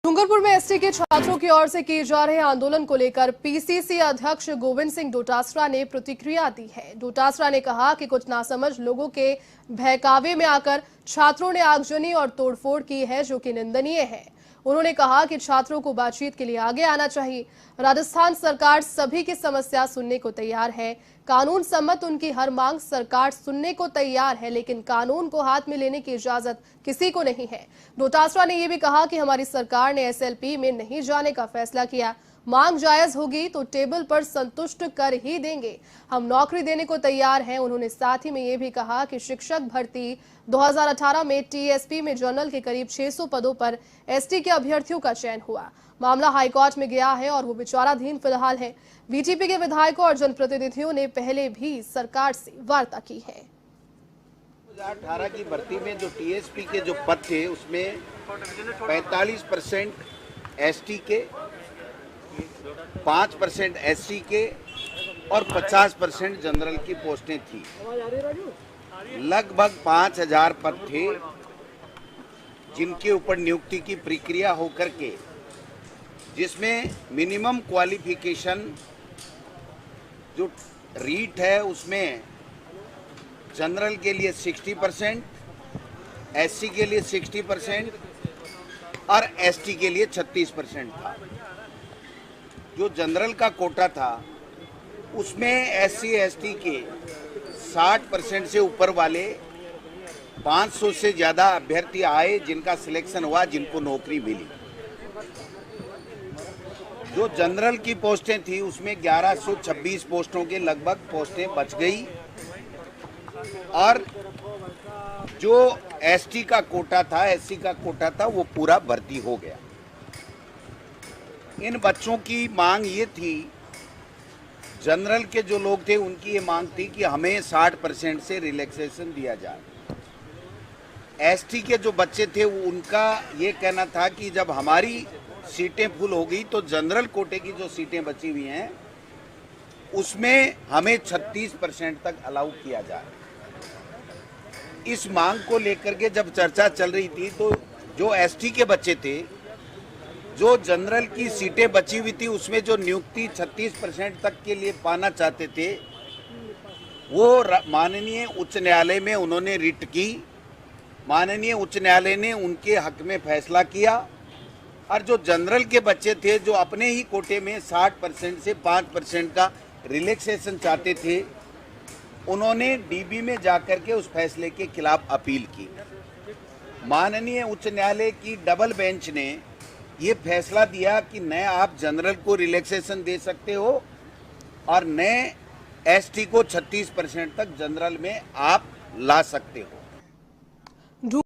डूंगरपुर में एसटी के छात्रों की ओर से किए जा रहे आंदोलन को लेकर पीसीसी अध्यक्ष गोविंद सिंह डोटासरा ने प्रतिक्रिया दी है। डोटासरा ने कहा कि कुछ नासमझ लोगों के बहकावे में आकर छात्रों ने आगजनी और तोड़फोड़ की है, जो कि निंदनीय है। उन्होंने कहा कि छात्रों को बातचीत के लिए आगे आना चाहिए। राजस्थान सरकार सभी की समस्या सुनने को तैयार है। कानून सम्मत उनकी हर मांग सरकार सुनने को तैयार है, लेकिन कानून को हाथ में लेने की इजाजत किसी को नहीं है। डोटासरा ने यह भी कहा कि हमारी सरकार ने एसएलपी में नहीं जाने का फैसला किया। मांग जायज होगी तो टेबल पर संतुष्ट कर ही देंगे। हम नौकरी देने को तैयार हैं। उन्होंने साथ ही में ये भी कहा कि शिक्षक भर्ती 2018 में टीएसपी में जनरल के करीब 600 पदों पर एसटी के अभ्यर्थियों का चयन हुआ। मामला हाईकोर्ट में गया है और वो विचाराधीन फिलहाल है। बीजेपी के विधायकों और जनप्रतिनिधियों ने पहले भी सरकार से वार्ता की है। 2018 की भर्ती में जो टीएसपी के जो पद थे उसमें 45% एसटी के, 5% एससी के और 50% जनरल की पोस्टें थी। लगभग 5000 पद थे जिनके ऊपर नियुक्ति की प्रक्रिया होकर के, जिसमें मिनिमम क्वालिफिकेशन जो रीट है उसमें जनरल के लिए 60%, एससी के लिए 60% और एसटी के लिए 36% था। जो जनरल का कोटा था उसमें एससी एसटी के 60% से ऊपर वाले 500 से ज़्यादा अभ्यर्थी आए जिनका सिलेक्शन हुआ, जिनको नौकरी मिली। जो जनरल की पोस्टें थी उसमें 1126 पोस्टों के लगभग पोस्टें बच गई और जो एसटी का कोटा था, एससी का कोटा था, वो पूरा भर्ती हो गया। इन बच्चों की मांग ये थी, जनरल के जो लोग थे उनकी ये मांग थी कि हमें 60% से रिलैक्सेशन दिया जाए। एसटी के जो बच्चे थे उनका ये कहना था कि जब हमारी सीटें फुल हो गई तो जनरल कोटे की जो सीटें बची हुई हैं उसमें हमें 36% तक अलाउ किया जाए। इस मांग को लेकर के जब चर्चा चल रही थी तो जो एसटी के बच्चे थे, जो जनरल की सीटें बची हुई थी उसमें जो नियुक्ति 36% तक के लिए पाना चाहते थे, वो माननीय उच्च न्यायालय में उन्होंने रिट की। माननीय उच्च न्यायालय ने उनके हक में फैसला किया और जो जनरल के बच्चे थे जो अपने ही कोटे में 60% से 5% का रिलैक्सेशन चाहते थे, उन्होंने डीबी में जाकर के उस फैसले के खिलाफ अपील की। माननीय उच्च न्यायालय की डबल बेंच ने ये फैसला दिया कि न आप जनरल को रिलैक्सेशन दे सकते हो और न एसटी को 36% तक जनरल में आप ला सकते हो।